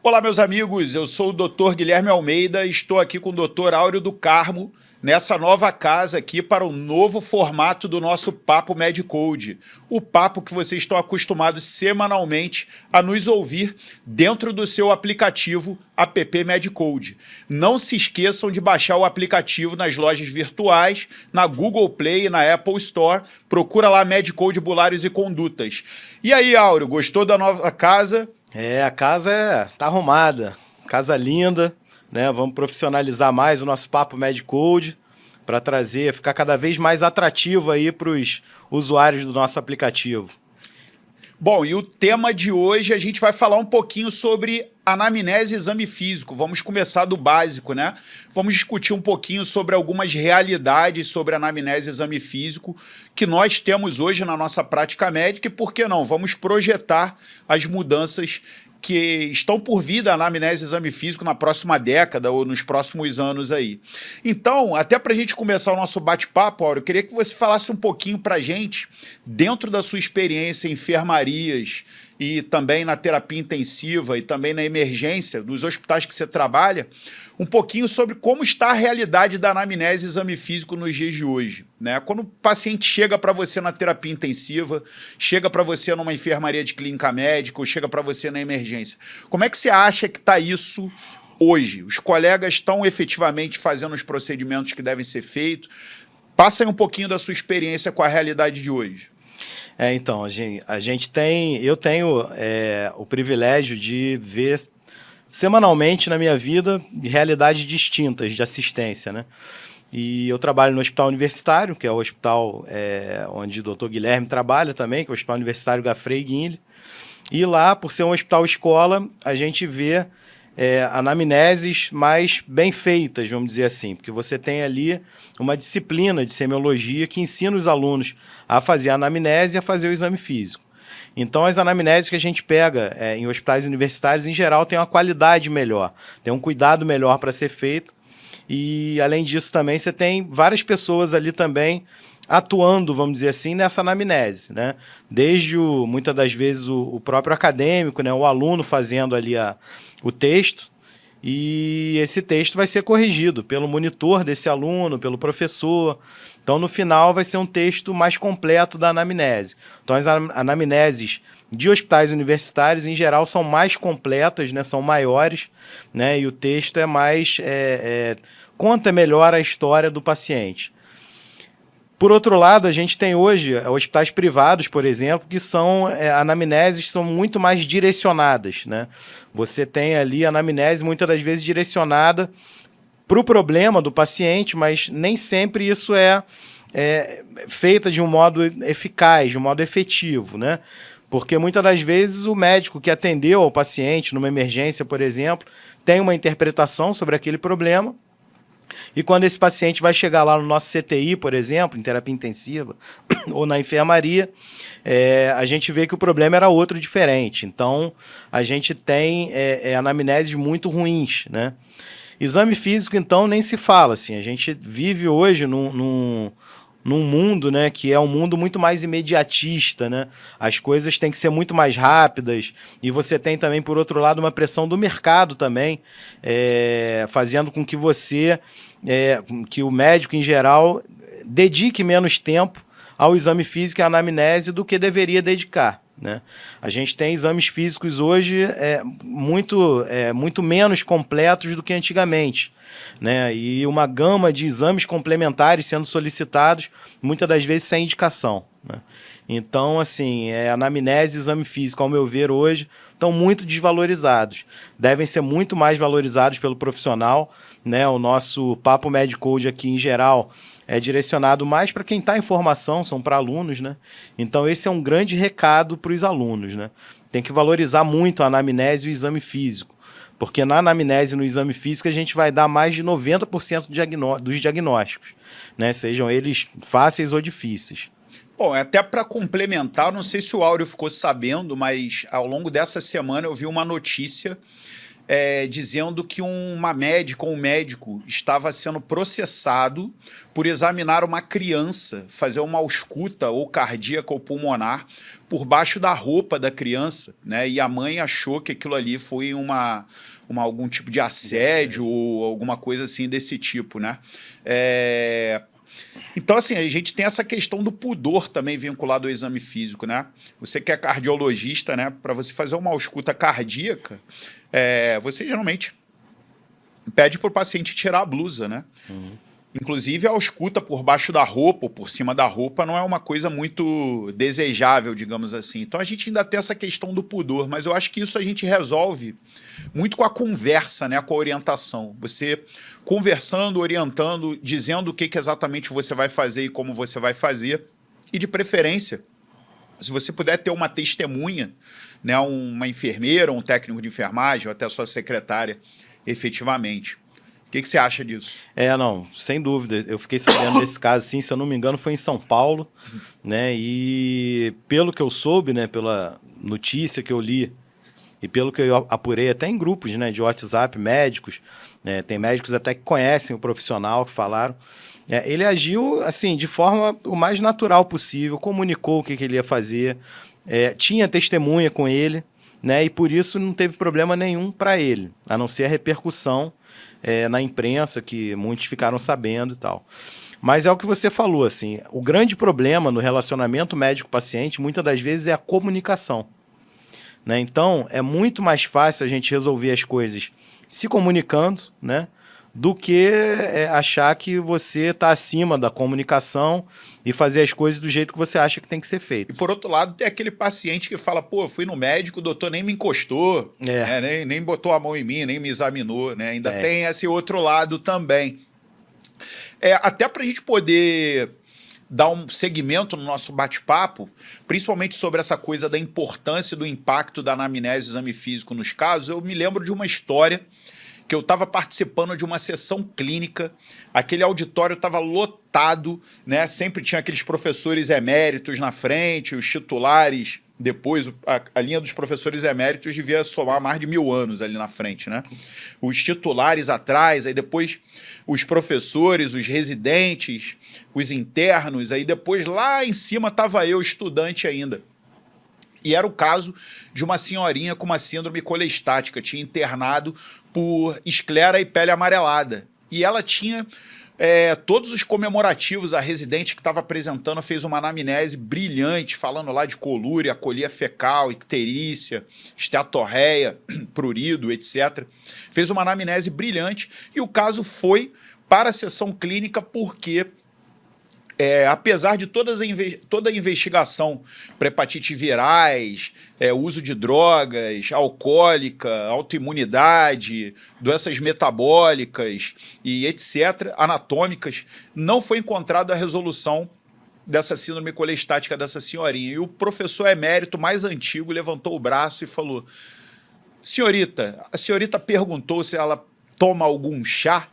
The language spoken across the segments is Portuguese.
Olá, meus amigos, eu sou o Dr. Guilherme Almeida e estou aqui com o Dr. Áureo do Carmo nessa nova casa aqui para o novo formato do nosso Papo MedCode. O papo que vocês estão acostumados semanalmente a nos ouvir dentro do seu aplicativo app MedCode. Não se esqueçam de baixar o aplicativo nas lojas virtuais, na Google Play e na Apple Store. Procura lá MedCode Bulares e Condutas. E aí, Áureo, gostou da nova casa? A casa tá arrumada, casa linda, né? Vamos profissionalizar mais o nosso Papo MedCode para ficar cada vez mais atrativo aí para os usuários do nosso aplicativo. Bom, e o tema de hoje a gente vai falar um pouquinho sobre anamnese e exame físico. Vamos começar do básico, né? Vamos discutir um pouquinho sobre algumas realidades sobre anamnese e exame físico que nós temos hoje na nossa prática médica e, por que não, vamos projetar as mudanças que estão por vir da anamnese e exame físico na próxima década ou nos próximos anos aí. Então, até para a gente começar o nosso bate-papo, Áureo, eu queria que você falasse um pouquinho para a gente, dentro da sua experiência em enfermarias e também na terapia intensiva e também na emergência, dos hospitais que você trabalha, um pouquinho sobre como está a realidade da anamnese e exame físico nos dias de hoje, né? Quando o paciente chega para você na terapia intensiva, chega para você numa enfermaria de clínica médica ou chega para você na emergência, como é que você acha que está isso hoje? Os colegas estão efetivamente fazendo os procedimentos que devem ser feitos? Passa aí um pouquinho da sua experiência com a realidade de hoje. Então, eu tenho o privilégio de ver semanalmente na minha vida realidades distintas de assistência, né? E eu trabalho no Hospital Universitário, que é o hospital onde o Dr. Guilherme trabalha também, que é o Hospital Universitário Gafrei Guinle. E lá, por ser um hospital-escola, a gente vê anamneses mais bem feitas, vamos dizer assim, porque você tem ali uma disciplina de semiologia que ensina os alunos a fazer a anamnese e a fazer o exame físico. Então, as anamneses que a gente pega em hospitais universitários, em geral, tem uma qualidade melhor, tem um cuidado melhor para ser feito. E, além disso, também você tem várias pessoas ali também atuando, vamos dizer assim, nessa anamnese, né? Desde, muitas das vezes, o próprio acadêmico, né? O aluno fazendo ali o texto, e esse texto vai ser corrigido pelo monitor desse aluno, pelo professor. Então, no final, vai ser um texto mais completo da anamnese. Então, as anamneses de hospitais universitários, em geral, são mais completas, né? São maiores, né? E o texto é mais... conta melhor a história do paciente. Por outro lado, a gente tem hoje hospitais privados, por exemplo, que são anamneses são muito mais direcionadas, né? Você tem ali a anamnese muitas das vezes direcionada para o problema do paciente, mas nem sempre isso é feita de um modo eficaz, de um modo efetivo, né? Porque muitas das vezes o médico que atendeu ao paciente numa emergência, por exemplo, tem uma interpretação sobre aquele problema. E quando esse paciente vai chegar lá no nosso CTI, por exemplo, em terapia intensiva, ou na enfermaria, a gente vê que o problema era outro diferente. Então, a gente tem anamneses muito ruins, né? Exame físico, então, nem se fala. Assim, a gente vive hoje num mundo, né, que é um mundo muito mais imediatista, né? As coisas têm que ser muito mais rápidas, e você tem também, por outro lado, uma pressão do mercado também, fazendo com que que o médico, em geral, dedique menos tempo ao exame físico e à anamnese do que deveria dedicar, né? A gente tem exames físicos hoje muito menos completos do que antigamente, né? E uma gama de exames complementares sendo solicitados, muitas das vezes sem indicação, né? Então, assim, anamnese e exame físico, ao meu ver, hoje, estão muito desvalorizados. Devem ser muito mais valorizados pelo profissional, né? O nosso Papo MedCode aqui, em geral, é direcionado mais para quem está em formação, são para alunos, né? Então, esse é um grande recado para os alunos, né? Tem que valorizar muito a anamnese e o exame físico, porque na anamnese e no exame físico a gente vai dar mais de 90% dos diagnósticos, né? Sejam eles fáceis ou difíceis. Bom, até para complementar, não sei se o Áureo ficou sabendo, mas ao longo dessa semana eu vi uma notícia dizendo que uma médica ou um médico estava sendo processado por examinar uma criança, fazer uma ausculta ou cardíaca ou pulmonar por baixo da roupa da criança, né? E a mãe achou que aquilo ali foi algum tipo de assédio ou alguma coisa assim desse tipo, né? Então, assim, a gente tem essa questão do pudor também vinculado ao exame físico, né? Você que é cardiologista, né? Para você fazer uma ausculta cardíaca, você geralmente pede para o paciente tirar a blusa, né? Uhum. Inclusive, a ausculta por baixo da roupa ou por cima da roupa não é uma coisa muito desejável, digamos assim. Então, a gente ainda tem essa questão do pudor, mas eu acho que isso a gente resolve muito com a conversa, né? Com a orientação. Você conversando, orientando, dizendo o que exatamente você vai fazer e como você vai fazer. E, de preferência, se você puder ter uma testemunha, né? Uma enfermeira, um técnico de enfermagem, ou até a sua secretária, efetivamente. O que você acha disso? Não, sem dúvida. Eu fiquei sabendo desse caso, sim, se eu não me engano, foi em São Paulo, né? E pelo que eu soube, né, pela notícia que eu li e pelo que eu apurei até em grupos, né, de WhatsApp, médicos, né, tem médicos até que conhecem o profissional, que falaram, ele agiu assim de forma o mais natural possível, comunicou o que ele ia fazer, tinha testemunha com ele, né, e por isso não teve problema nenhum para ele, a não ser a repercussão na imprensa, que muitos ficaram sabendo e tal. Mas é o que você falou, assim, o grande problema no relacionamento médico-paciente, muitas das vezes, é a comunicação. Né? Então, é muito mais fácil a gente resolver as coisas se comunicando, né? Do que achar que você está acima da comunicação e fazer as coisas do jeito que você acha que tem que ser feito. E por outro lado, tem aquele paciente que fala, pô, fui no médico, o doutor nem me encostou, né? nem botou a mão em mim, nem me examinou, né? Ainda tem esse outro lado também. Até para a gente poder dar um segmento no nosso bate-papo, principalmente sobre essa coisa da importância do impacto da anamnese e exame físico nos casos, eu me lembro de uma história que eu estava participando de uma sessão clínica, aquele auditório estava lotado, né? Sempre tinha aqueles professores eméritos na frente, os titulares depois, a linha dos professores eméritos devia somar mais de 1000 anos ali na frente, né? Os titulares atrás, aí depois os professores, os residentes, os internos, aí depois lá em cima estava eu, estudante ainda. E era o caso de uma senhorinha com uma síndrome colestática, tinha internado por esclera e pele amarelada. E ela tinha todos os comemorativos, a residente que estava apresentando fez uma anamnese brilhante, falando lá de colúria, colia fecal, icterícia, esteatorreia, prurido, etc. Fez uma anamnese brilhante e o caso foi para a sessão clínica porque... apesar de toda a investigação para hepatite virais, uso de drogas, alcoólica, autoimunidade, doenças metabólicas e etc., anatômicas, não foi encontrada a resolução dessa síndrome colestática dessa senhorinha. E o professor emérito mais antigo levantou o braço e falou: senhorita, a senhorita perguntou se ela toma algum chá?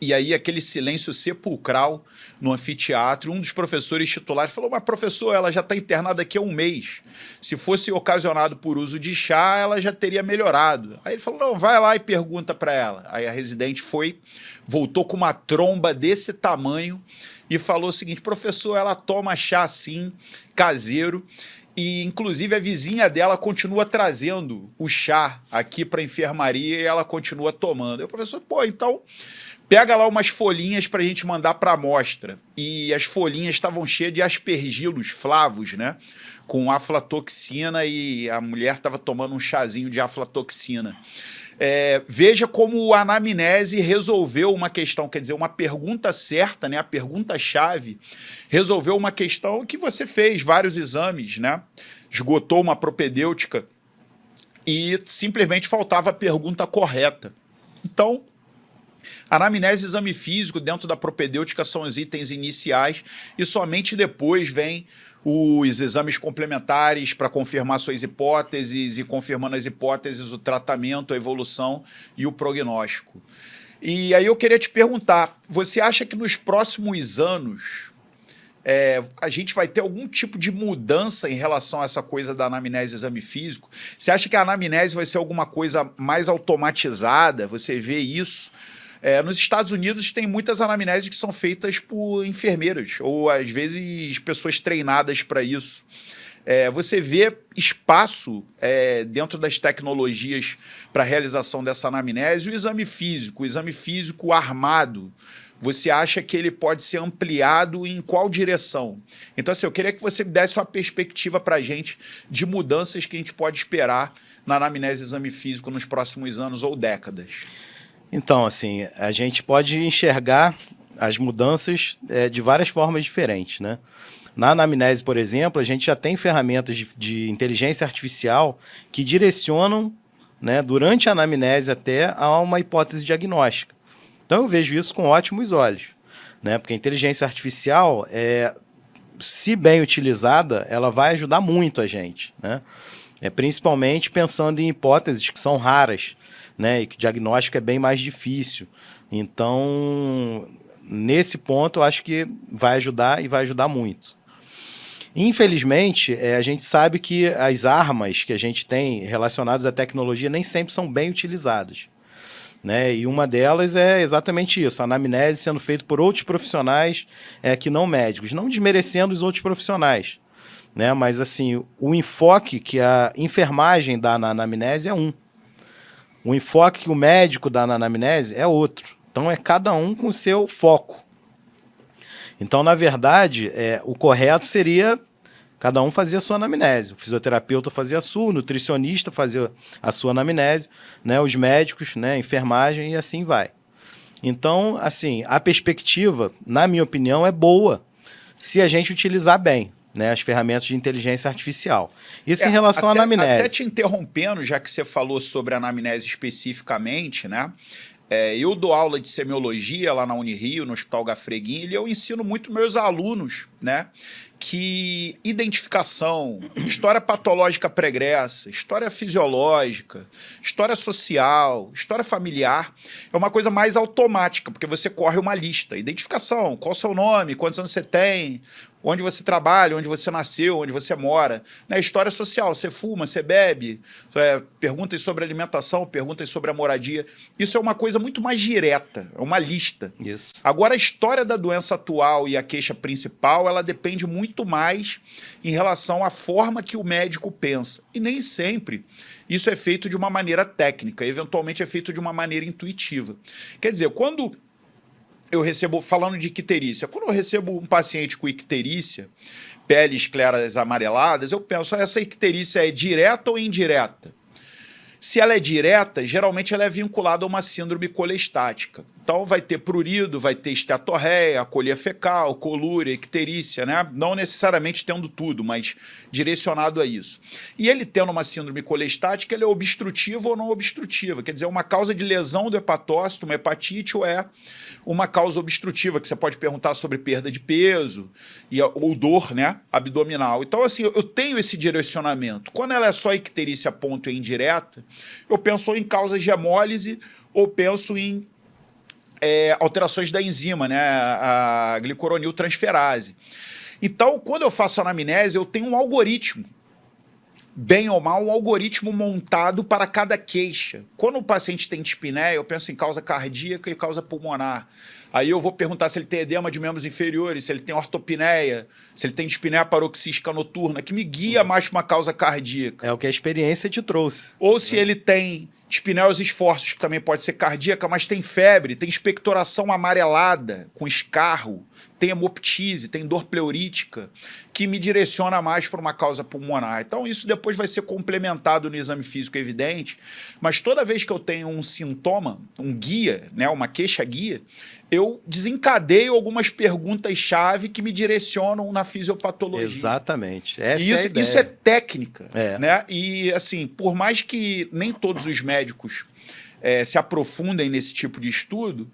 E aí aquele silêncio sepulcral no anfiteatro, um dos professores titulares falou: mas professor, ela já está internada aqui há 1 mês. Se fosse ocasionado por uso de chá, ela já teria melhorado. Aí ele falou: não, vai lá e pergunta para ela. Aí a residente voltou com uma tromba desse tamanho e falou o seguinte: professor, ela toma chá sim, caseiro, e inclusive a vizinha dela continua trazendo o chá aqui para a enfermaria e ela continua tomando. Aí o professor: pô, então... pega lá umas folhinhas para a gente mandar para a amostra. E as folhinhas estavam cheias de aspergilos flavos, né? Com aflatoxina, e a mulher estava tomando um chazinho de aflatoxina. Veja como a anamnese resolveu uma questão, quer dizer, uma pergunta certa, né? A pergunta-chave resolveu uma questão que você fez vários exames, né? Esgotou uma propedêutica e simplesmente faltava a pergunta correta. Então, anamnese e exame físico dentro da propedêutica são os itens iniciais e somente depois vem os exames complementares para confirmar suas hipóteses e, confirmando as hipóteses, o tratamento, a evolução e o prognóstico. E aí eu queria te perguntar, você acha que nos próximos anos a gente vai ter algum tipo de mudança em relação a essa coisa da anamnese e exame físico? Você acha que a anamnese vai ser alguma coisa mais automatizada? Você vê isso? Nos Estados Unidos tem muitas anamneses que são feitas por enfermeiras, ou às vezes pessoas treinadas para isso. Você vê espaço dentro das tecnologias para a realização dessa anamnese. O exame físico armado, você acha que ele pode ser ampliado em qual direção? Então, assim, eu queria que você desse uma perspectiva para a gente de mudanças que a gente pode esperar na anamnese e exame físico nos próximos anos ou décadas. Então, assim, a gente pode enxergar as mudanças de várias formas diferentes, né? Na anamnese, por exemplo, a gente já tem ferramentas de inteligência artificial que direcionam, né, durante a anamnese até a uma hipótese diagnóstica. Então, eu vejo isso com ótimos olhos, né? Porque a inteligência artificial, se bem utilizada, ela vai ajudar muito a gente, né? Principalmente pensando em hipóteses que são raras, né, e que o diagnóstico é bem mais difícil. Então, nesse ponto, eu acho que vai ajudar e vai ajudar muito. Infelizmente, a gente sabe que as armas que a gente tem relacionadas à tecnologia nem sempre são bem utilizadas, né? E uma delas é exatamente isso, a anamnese sendo feita por outros profissionais que não médicos, não desmerecendo os outros profissionais, né? Mas assim, o enfoque que a enfermagem dá na anamnese é um. O enfoque que o médico dá na anamnese é outro. Então, é cada um com o seu foco. Então, na verdade, o correto seria cada um fazer a sua anamnese. O fisioterapeuta fazia a sua, o nutricionista fazia a sua anamnese, né? Os médicos, né? A enfermagem e assim vai. Então, assim, a perspectiva, na minha opinião, é boa se a gente utilizar bem, né, as ferramentas de inteligência artificial. Isso em relação à anamnese. Até te interrompendo, já que você falou sobre a anamnese especificamente, né? Eu dou aula de semiologia lá na Unirio, no Hospital Gafreguin, e eu ensino muito meus alunos, né, que identificação, história patológica pregressa, história fisiológica, história social, história familiar, é uma coisa mais automática, porque você corre uma lista. Identificação, qual o seu nome, quantos anos você tem, onde você trabalha, onde você nasceu, onde você mora. Né? História social, você fuma, você bebe, perguntas sobre alimentação, perguntas sobre a moradia. Isso é uma coisa muito mais direta, é uma lista. Isso. Agora, a história da doença atual e a queixa principal, ela depende muito mais em relação à forma que o médico pensa. E nem sempre isso é feito de uma maneira técnica, eventualmente é feito de uma maneira intuitiva. Quer dizer, quando eu recebo, falando de icterícia, quando eu recebo um paciente com icterícia, peles claras amareladas, eu penso, essa icterícia é direta ou indireta? Se ela é direta, geralmente ela é vinculada a uma síndrome colestática. Então vai ter prurido, vai ter esteatorreia, colia fecal, colúria, icterícia, né? Não necessariamente tendo tudo, mas direcionado a isso. E ele tendo uma síndrome colestática, ele é obstrutiva ou não obstrutiva, quer dizer, uma causa de lesão do hepatócito, uma hepatite, ou é uma causa obstrutiva, que você pode perguntar sobre perda de peso ou dor, né, abdominal. Então, assim, eu tenho esse direcionamento. Quando ela é só icterícia ponto e indireta, eu penso em causas de hemólise ou penso em alterações da enzima, né, a glicoroniltransferase. Então, quando eu faço anamnese, eu tenho um algoritmo, bem ou mal, um algoritmo montado para cada queixa. Quando o paciente tem dispneia, eu penso em causa cardíaca e causa pulmonar. Aí eu vou perguntar se ele tem edema de membros inferiores, se ele tem ortopneia, se ele tem dispneia paroxística noturna, que me guia mais para uma causa cardíaca. É o que a experiência te trouxe. Ou se ele tem dispneia aos esforços, que também pode ser cardíaca, mas tem febre, tem expectoração amarelada, com escarro, tem hemoptise, tem dor pleurítica, que me direciona mais para uma causa pulmonar. Então, isso depois vai ser complementado no exame físico evidente, mas toda vez que eu tenho um sintoma, um guia, né, uma queixa-guia, eu desencadeio algumas perguntas-chave que me direcionam na fisiopatologia. Exatamente. Essa é a ideia. Isso é técnica, né? E, assim, por mais que nem todos os médicos se aprofundem nesse tipo de estudo,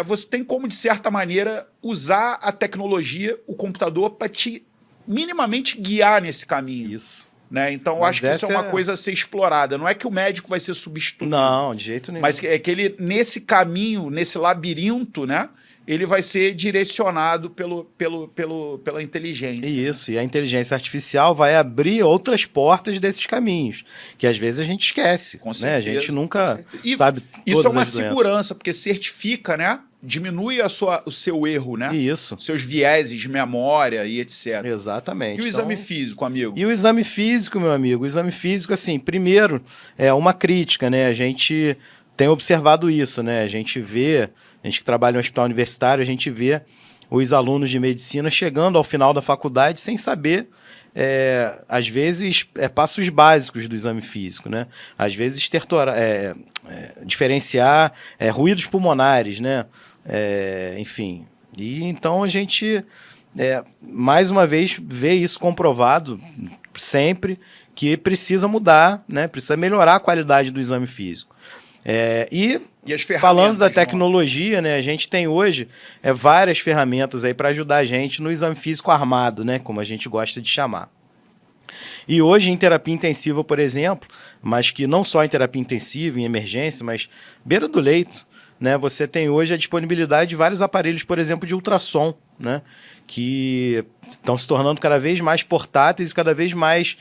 você tem como, de certa maneira, usar a tecnologia, o computador, para te minimamente guiar nesse caminho. Isso. Né? Então, eu acho que isso é uma coisa a ser explorada. Não é que o médico vai ser substituído. Não, de jeito nenhum. Mas é que ele, nesse caminho, nesse labirinto, né, ele vai ser direcionado pela inteligência. Isso, e a inteligência artificial vai abrir outras portas desses caminhos, que às vezes a gente esquece. Com né? certeza. A gente nunca E sabe isso é todas uma as doenças. segurança, porque certifica, diminui o seu erro, Isso. seus vieses de memória e etc. Exatamente. E o exame físico, amigo? E o exame físico, meu amigo? O exame físico, assim, primeiro, é uma crítica, né? A gente tem observado isso, né? A gente que trabalha em um hospital universitário, a gente vê os alunos de medicina chegando ao final da faculdade sem saber, às vezes, passos básicos do exame físico, né? Às vezes, diferenciar ruídos pulmonares, né? Enfim. E então a gente, mais uma vez, vê isso comprovado sempre que precisa mudar, né? Precisa melhorar a qualidade do exame físico. E as ferramentas, falando da tecnologia, né, a gente tem hoje várias ferramentas aí para ajudar a gente no exame físico armado, né, como a gente gosta de chamar. E hoje em terapia intensiva, por exemplo, mas que não só em terapia intensiva, em emergência, mas beira do leito, né, você tem hoje a disponibilidade de vários aparelhos, por exemplo, de ultrassom, né, que estão se tornando cada vez mais portáteis e cada vez mais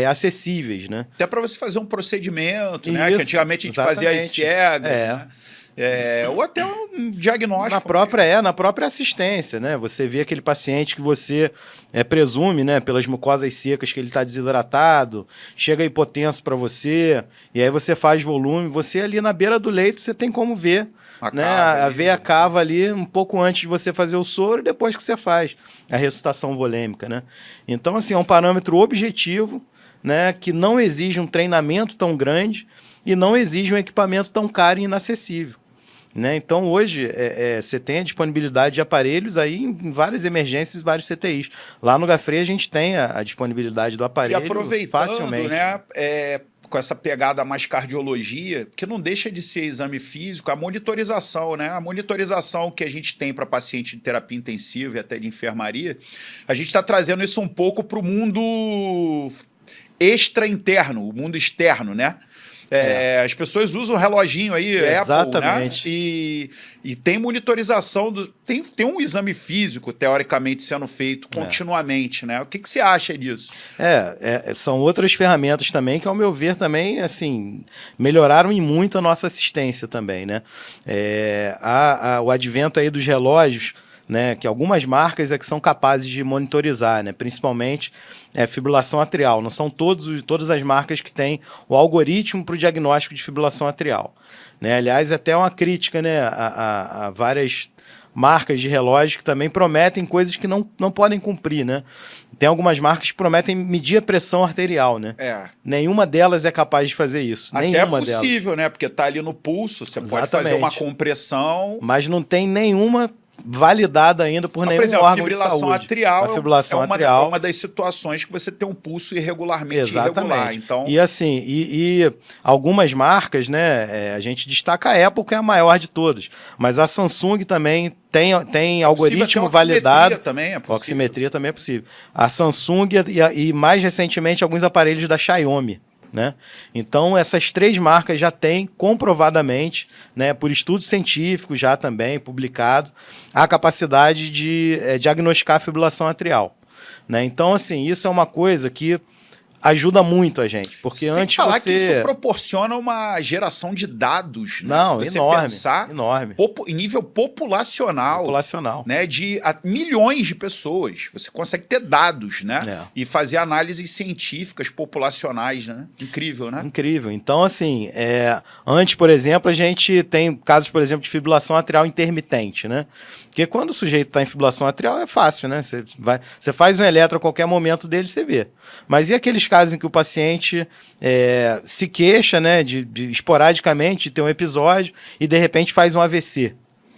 acessíveis, né? Até para você fazer um procedimento, Isso, né? Que antigamente a gente fazia às cegas, né? Ou até um diagnóstico. Na própria assistência, né? Você vê aquele paciente que você presume, né, pelas mucosas secas que ele está desidratado, chega hipotenso para você, e aí você faz volume, você ali na beira do leito, você tem como ver a veia cava ali um pouco antes de você fazer o soro e depois que você faz a ressuscitação volêmica, né? Então, assim, é um parâmetro objetivo, né, que não exige um treinamento tão grande e não exige um equipamento tão caro e inacessível. Né? Então, hoje, você tem a disponibilidade de aparelhos aí em várias emergências, vários CTIs. Lá no Gafre, a gente tem a disponibilidade do aparelho facilmente. Né, com essa pegada mais cardiologia, que não deixa de ser exame físico, a monitorização, né? A monitorização que a gente tem para paciente de terapia intensiva e até de enfermaria, a gente está trazendo isso um pouco para o mundo extra-interno, o mundo externo, né? As pessoas usam o reloginho aí, Exatamente. Apple, né? E tem monitorização, tem um exame físico, teoricamente, sendo feito continuamente, né? O que você acha disso? São outras ferramentas também que, ao meu ver, também, assim, melhoraram em muito a nossa assistência também, né? O advento aí dos relógios, né, que algumas marcas que são capazes de monitorizar, né, principalmente fibrilação atrial. Não são todas as marcas que têm o algoritmo para o diagnóstico de fibrilação atrial. Né? Aliás, até uma crítica, né, a várias marcas de relógios que também prometem coisas que não podem cumprir. Né? Tem algumas marcas que prometem medir a pressão arterial. Né? Nenhuma delas é capaz de fazer isso. Até nenhuma é possível, delas. né? Porque está ali no pulso, você Exatamente. pode fazer uma compressão. Mas não tem nenhuma validada ainda por nenhum órgão de saúde. A fibrilação atrial é uma das situações que você tem um pulso irregularmente irregular. Então... E assim, e algumas marcas, né, a gente destaca a Apple, que é a maior de todas, mas a Samsung também tem algoritmo validado. Também é possível. Oximetria também é possível. A Samsung e mais recentemente alguns aparelhos da Xiaomi. Né? Então, essas três marcas já têm comprovadamente, né, por estudos científicos já também publicado, a capacidade de diagnosticar a fibrilação atrial. Né? Então, assim, isso é uma coisa que ajuda muito a gente, porque sem antes falar você... que isso proporciona uma geração de dados, né? Não, se você enorme, pensar, enorme. Em nível populacional, né? De milhões de pessoas, você consegue ter dados, né? E fazer análises científicas populacionais, né? Incrível, né? Incrível. Então, assim, antes, por exemplo, a gente tem casos, por exemplo, de fibrilação atrial intermitente, né? Porque quando o sujeito está em fibrilação atrial é fácil, né? Você faz um eletro a qualquer momento dele, você vê. Mas e aqueles casos em que o paciente se queixa, né, de esporadicamente de ter um episódio e de repente faz um AVC,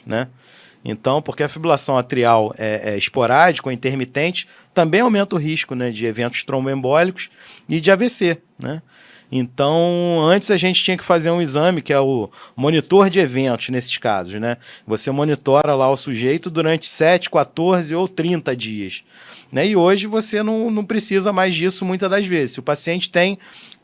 né? Então, porque a fibrilação atrial é esporádica ou intermitente, também aumenta o risco, né, de eventos tromboembólicos e de AVC, né? Então, antes a gente tinha que fazer um exame, que é o monitor de eventos, nesses casos, né? Você monitora lá o sujeito durante 7, 14 ou 30 dias. Né? E hoje você não precisa mais disso muitas das vezes. Se o paciente tem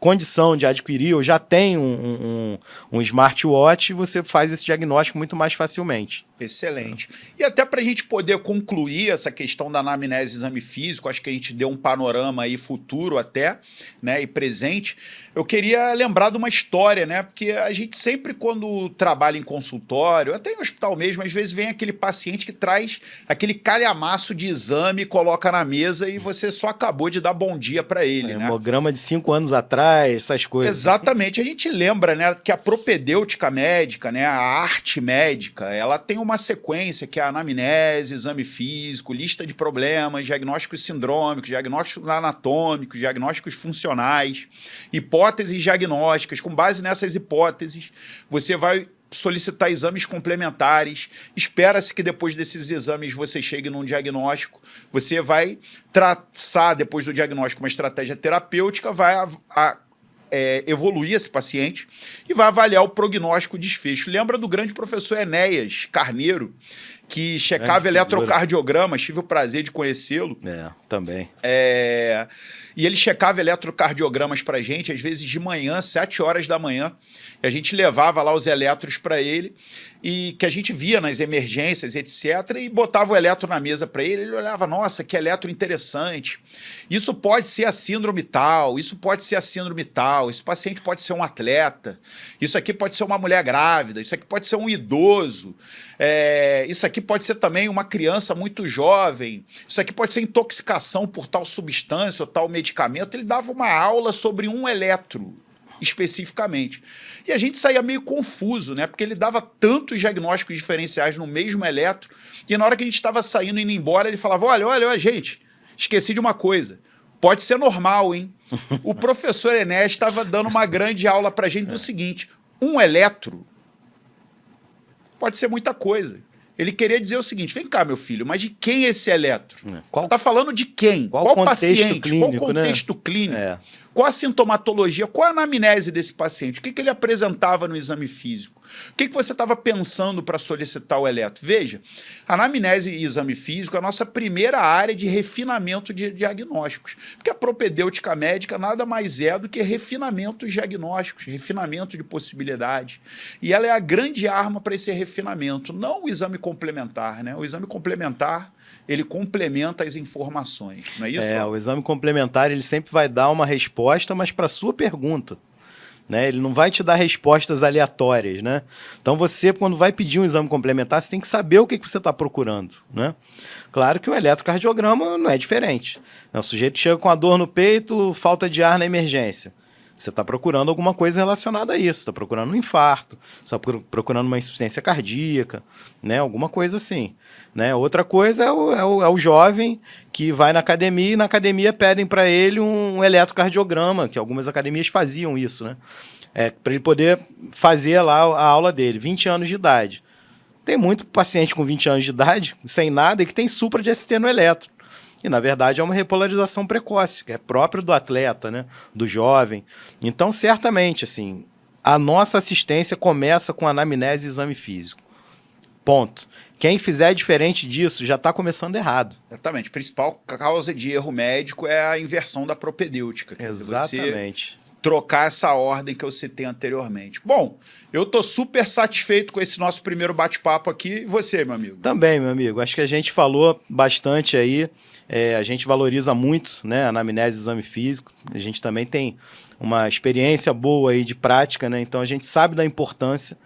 condição de adquirir ou já tem um smartwatch, você faz esse diagnóstico muito mais facilmente. Excelente. E até para a gente poder concluir essa questão da anamnese e exame físico, acho que a gente deu um panorama aí futuro até, né, e presente. Eu queria lembrar de uma história, né, porque a gente sempre quando trabalha em consultório, até em hospital mesmo, às vezes vem aquele paciente que traz aquele calhamaço de exame, coloca na mesa e você só acabou de dar bom dia para ele, né? Hemograma de 5 anos atrás, essas coisas. Exatamente. A gente lembra, né, que a propedêutica médica, né, a arte médica, ela tem uma sequência que é a anamnese, exame físico, lista de problemas, diagnósticos sindrômicos, diagnósticos anatômicos, diagnósticos funcionais, hipóteses diagnósticas. Com base nessas hipóteses, você vai solicitar exames complementares, espera-se que depois desses exames você chegue num diagnóstico, você vai traçar, depois do diagnóstico, uma estratégia terapêutica, vai evoluir esse paciente e vai avaliar o prognóstico desfecho. Lembra do grande professor Enéas Carneiro, que checava eletrocardiogramas, tive o prazer de conhecê-lo. Também. E ele checava eletrocardiogramas para a gente, às vezes de manhã, 7 horas da manhã, e a gente levava lá os eletros para ele, e que a gente via nas emergências, etc., e botava o eletro na mesa para ele, ele olhava, nossa, que eletro interessante, isso pode ser a síndrome tal, isso pode ser a síndrome tal, esse paciente pode ser um atleta, isso aqui pode ser uma mulher grávida, isso aqui pode ser um idoso, isso aqui pode ser também uma criança muito jovem, isso aqui pode ser intoxicação por tal substância ou tal medicamento. Ele dava uma aula sobre um eletro especificamente. E a gente saía meio confuso, né? Porque ele dava tantos diagnósticos diferenciais no mesmo eletro, e na hora que a gente estava saindo, indo embora, ele falava, olha, gente, esqueci de uma coisa, pode ser normal, hein? O professor Enéas estava dando uma grande aula pra gente do seguinte, um eletro pode ser muita coisa. Ele queria dizer o seguinte, vem cá, meu filho, mas de quem é esse eletro? Você está falando de quem? Qual paciente? Clínico, qual contexto né? clínico? Qual a sintomatologia? Qual a anamnese desse paciente? O que ele apresentava no exame físico? O que você estava pensando para solicitar o eletro? Veja, anamnese e exame físico é a nossa primeira área de refinamento de diagnósticos. Porque a propedêutica médica nada mais é do que refinamentos diagnósticos, refinamento de possibilidades. E ela é a grande arma para esse refinamento, não o exame complementar, né? O exame complementar, ele complementa as informações, não é isso? O exame complementar, ele sempre vai dar uma resposta, mas para a sua pergunta, né? Ele não vai te dar respostas aleatórias, né? Então você, quando vai pedir um exame complementar, você tem que saber o que você está procurando, né? Claro que o eletrocardiograma não é diferente. O sujeito chega com a dor no peito, falta de ar na emergência. Você está procurando alguma coisa relacionada a isso, está procurando um infarto, está procurando uma insuficiência cardíaca, né? Alguma coisa assim, né? Outra coisa é o jovem que vai na academia e na academia pedem para ele um eletrocardiograma, que algumas academias faziam isso, né? Para ele poder fazer lá a aula dele, 20 anos de idade. Tem muito paciente com 20 anos de idade, sem nada, e que tem supra de ST no eletro. E, na verdade, é uma repolarização precoce, que é próprio do atleta, né? Do jovem. Então, certamente, assim, a nossa assistência começa com anamnese e exame físico. Ponto. Quem fizer diferente disso já está começando errado. Exatamente. A principal causa de erro médico é a inversão da propedêutica. Exatamente. Você trocar essa ordem que eu citei anteriormente. Bom, eu estou super satisfeito com esse nosso primeiro bate-papo aqui. E você, meu amigo? Também, meu amigo. Acho que a gente falou bastante aí. A gente valoriza muito, né, a anamnese e exame físico. A gente também tem uma experiência boa aí de prática, né? Então a gente sabe da importância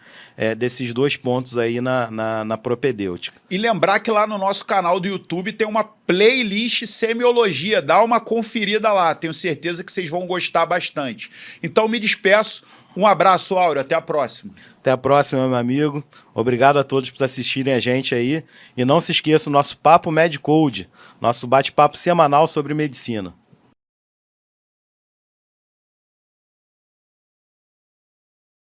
desses dois pontos aí na propedêutica. E lembrar que lá no nosso canal do YouTube tem uma playlist semiologia, dá uma conferida lá, tenho certeza que vocês vão gostar bastante. Então me despeço, um abraço, Áureo, até a próxima. Até a próxima, meu amigo. Obrigado a todos por assistirem a gente aí. E não se esqueça, o nosso Papo MedCode, nosso bate-papo semanal sobre medicina.